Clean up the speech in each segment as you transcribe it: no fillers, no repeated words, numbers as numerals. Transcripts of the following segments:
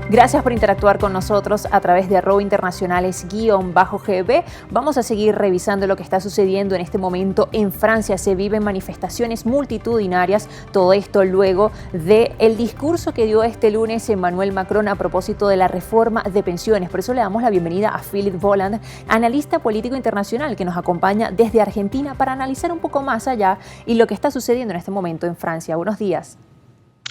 Gracias por interactuar con nosotros a través de @internacionales_GB. Vamos a seguir revisando lo que está sucediendo en este momento en Francia. Se viven manifestaciones multitudinarias, todo esto luego del discurso que dio este lunes Emmanuel Macron a propósito de la reforma de pensiones. Por eso le damos la bienvenida a Philippe Volland, analista político internacional que nos acompaña desde Argentina para analizar un poco más allá y lo que está sucediendo en este momento en Francia. Buenos días.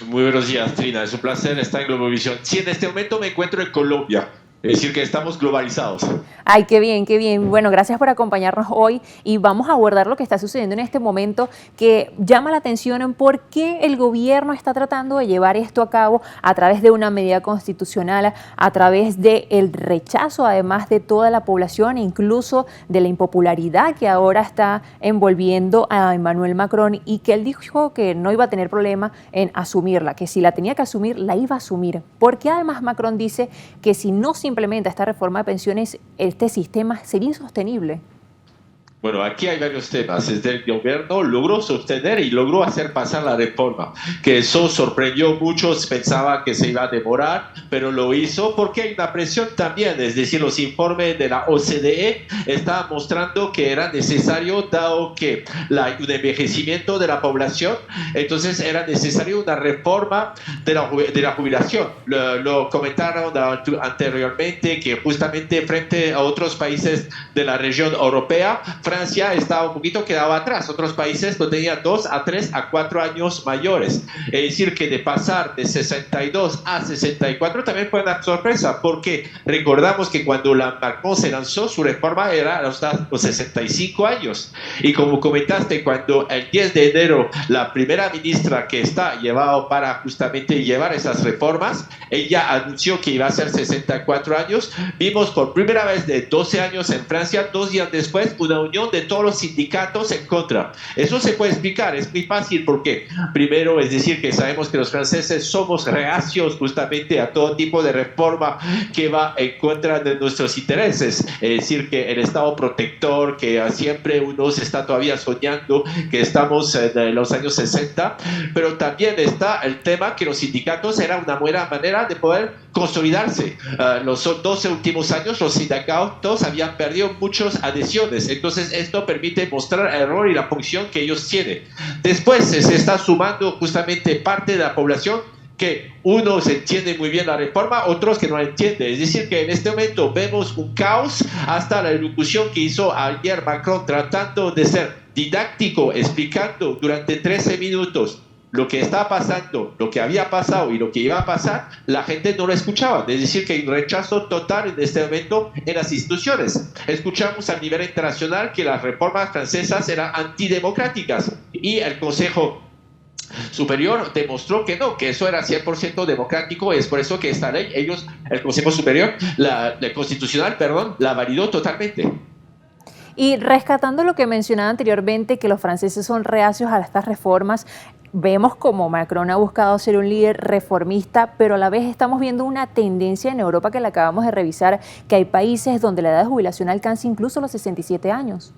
Muy buenos días, Trina. Es un placer estar en Globovisión. Sí, en este momento me encuentro en Colombia. Es decir, que estamos globalizados. Ay, qué bien, qué bien. Bueno, gracias por acompañarnos hoy y vamos a abordar lo que está sucediendo en este momento que llama la atención en por qué el gobierno está tratando de llevar esto a cabo a través de una medida constitucional, a través del rechazo, además de toda la población e incluso de la impopularidad que ahora está envolviendo a Emmanuel Macron y que él dijo que no iba a tener problema en asumirla, que si la tenía que asumir, la iba a asumir. Porque además Macron dice que si no se implementa esta reforma de pensiones, este sistema sería insostenible. Bueno, aquí hay varios temas. Desde el gobierno logró sostener y logró hacer pasar la reforma, que eso sorprendió a muchos, pensaban que se iba a demorar, pero lo hizo porque hay una presión también, es decir, los informes de la OCDE estaban mostrando que era necesario, dado que un envejecimiento de la población, entonces era necesario una reforma de la jubilación. Lo comentaron anteriormente, que justamente frente a otros países de la región europea, Francia estaba un poquito quedado atrás. Otros países lo tenían 2 a 3 a 4 años mayores. Es decir, que de pasar de 62 a 64 también fue una sorpresa, porque recordamos que cuando Macron se lanzó, su reforma era hasta los 65 años. Y como comentaste, cuando el 10 de enero la primera ministra que está llevado para justamente llevar esas reformas, ella anunció que iba a ser 64 años, vimos por primera vez de 12 años en Francia, 2 días después, una unión de todos los sindicatos en contra. Eso se puede explicar, es muy fácil porque primero, es decir, que sabemos que los franceses somos reacios justamente a todo tipo de reforma que va en contra de nuestros intereses, es decir, que el Estado protector, que siempre uno se está todavía soñando que estamos en los años 60, pero también está el tema que los sindicatos era una buena manera de poder consolidarse. Los 12 últimos años los sindicatos habían perdido muchas adhesiones, entonces esto permite mostrar el error y la función que ellos tienen. Después se está sumando justamente parte de la población que unos entienden muy bien la reforma, otros que no la entienden. Es decir, que en este momento vemos un caos hasta la elocución que hizo ayer Macron tratando de ser didáctico, explicando durante 13 minutos lo que está pasando, lo que había pasado y lo que iba a pasar, la gente no lo escuchaba. Es decir, que hay un rechazo total en este momento en las instituciones. Escuchamos a nivel internacional que las reformas francesas eran antidemocráticas y el Consejo Superior demostró que no, que eso era 100% democrático. Es por eso que esta ley, el Consejo Superior, el Constitucional, perdón, la validó totalmente. Y rescatando lo que mencionaba anteriormente, que los franceses son reacios a estas reformas, vemos como Macron ha buscado ser un líder reformista, pero a la vez estamos viendo una tendencia en Europa que la acabamos de revisar, que hay países donde la edad de jubilación alcanza incluso los 67 años.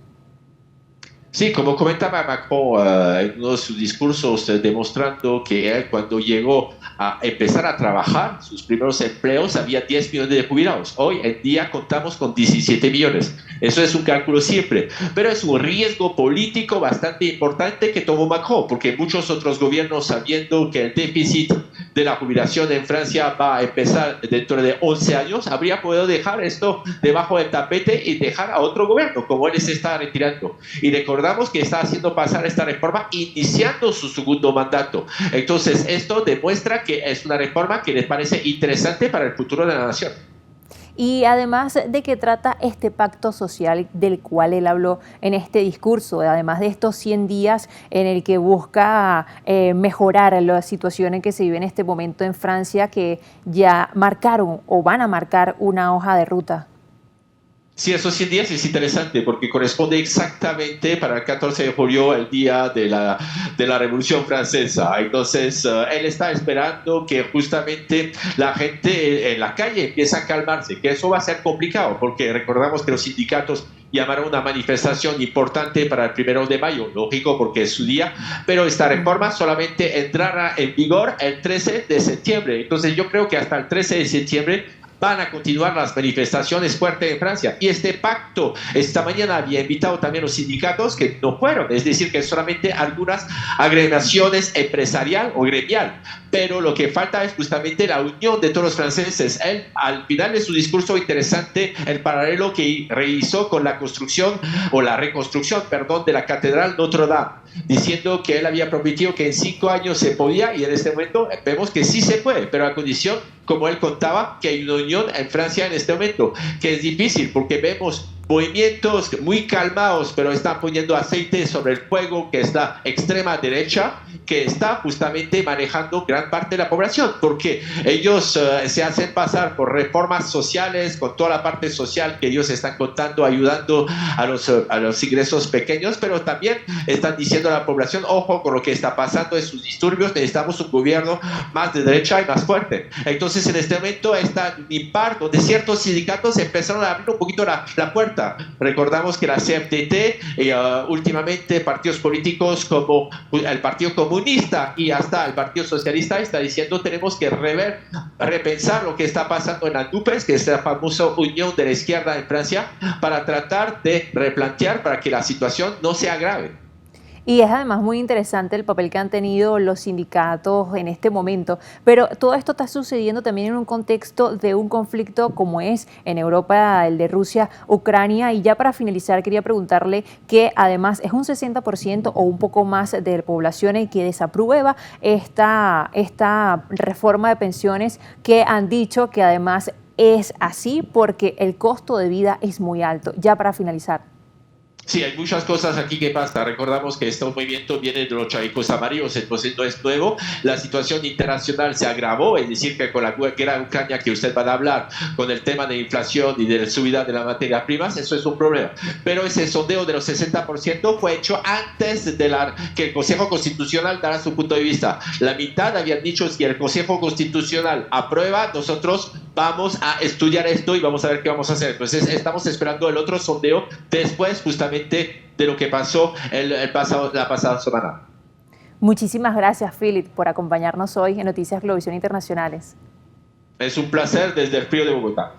Sí, como comentaba Macron en uno de sus discursos, demostrando que él cuando llegó a empezar a trabajar, sus primeros empleos, había 10 millones de jubilados. Hoy en día contamos con 17 millones. Eso es un cálculo simple, pero es un riesgo político bastante importante que tomó Macron, porque muchos otros gobiernos, sabiendo que el déficit de la jubilación en Francia va a empezar dentro de 11 años, habría podido dejar esto debajo del tapete y dejar a otro gobierno, como él se está retirando. Y recordamos que está haciendo pasar esta reforma iniciando su segundo mandato. Entonces, esto demuestra que es una reforma que les parece interesante para el futuro de la nación. Y además de que trata este pacto social del cual él habló en este discurso, además de estos 100 días en el que busca mejorar la situación en que se vive en este momento en Francia, que ya marcaron o van a marcar una hoja de ruta. Sí, esos 100 días es interesante porque corresponde exactamente para el 14 de julio, el día de la Revolución Francesa. Entonces, él está esperando que justamente la gente en la calle empiece a calmarse, que eso va a ser complicado porque recordamos que los sindicatos llamaron una manifestación importante para el 1 de mayo, lógico porque es su día, pero esta reforma solamente entrará en vigor el 13 de septiembre. Entonces yo creo que hasta el 13 de septiembre van a continuar las manifestaciones fuertes en Francia. Y este pacto, esta mañana había invitado también a los sindicatos que no fueron, es decir, que solamente algunas agremiaciones empresarial o gremial. Pero lo que falta es justamente la unión de todos los franceses. Él, al final de su discurso interesante, el paralelo que realizó con la construcción, o la reconstrucción, perdón, de la Catedral Notre Dame, diciendo que él había prometido que en 5 años se podía, y en este momento vemos que sí se puede, pero a condición, como él contaba, que hay una unión en Francia en este momento, que es difícil porque vemos movimientos muy calmados, pero están poniendo aceite sobre el fuego, que es la extrema derecha, que está justamente manejando gran parte de la población, porque ellos se hacen pasar por reformas sociales, con toda la parte social que ellos están contando, ayudando a los ingresos pequeños, pero también están diciendo a la población, ojo con lo que está pasando en sus disturbios, necesitamos un gobierno más de derecha y más fuerte. Entonces en este momento está un impar donde ciertos sindicatos empezaron a abrir un poquito la puerta. Recordamos que la CFDT y últimamente partidos políticos como el Partido Comunista y hasta el Partido Socialista está diciendo tenemos que repensar lo que está pasando en Andupes, que es la famosa unión de la izquierda en Francia, para tratar de replantear para que la situación no se agrave. Y es además muy interesante el papel que han tenido los sindicatos en este momento, pero todo esto está sucediendo también en un contexto de un conflicto como es en Europa el de Rusia-Ucrania. Y ya para finalizar quería preguntarle que además es un 60% o un poco más de la población que desaprueba esta reforma de pensiones, que han dicho que además es así porque el costo de vida es muy alto. Ya para finalizar. Sí, hay muchas cosas aquí que pasan. Recordamos que este movimiento viene de los chalecos amarillos, entonces no es nuevo. La situación internacional se agravó, es decir, que con la guerra de Ucrania que usted va a hablar, con el tema de inflación y de la subida de las materias primas, eso es un problema. Pero ese sondeo de los 60% fue hecho antes de que el Consejo Constitucional dará su punto de vista. La mitad habían dicho que el Consejo Constitucional aprueba, nosotros vamos a estudiar esto y vamos a ver qué vamos a hacer. Entonces estamos esperando el otro sondeo después justamente de lo que pasó la pasada semana. Muchísimas gracias, Philip, por acompañarnos hoy en Noticias Globovisión Internacionales. Es un placer desde el frío de Bogotá.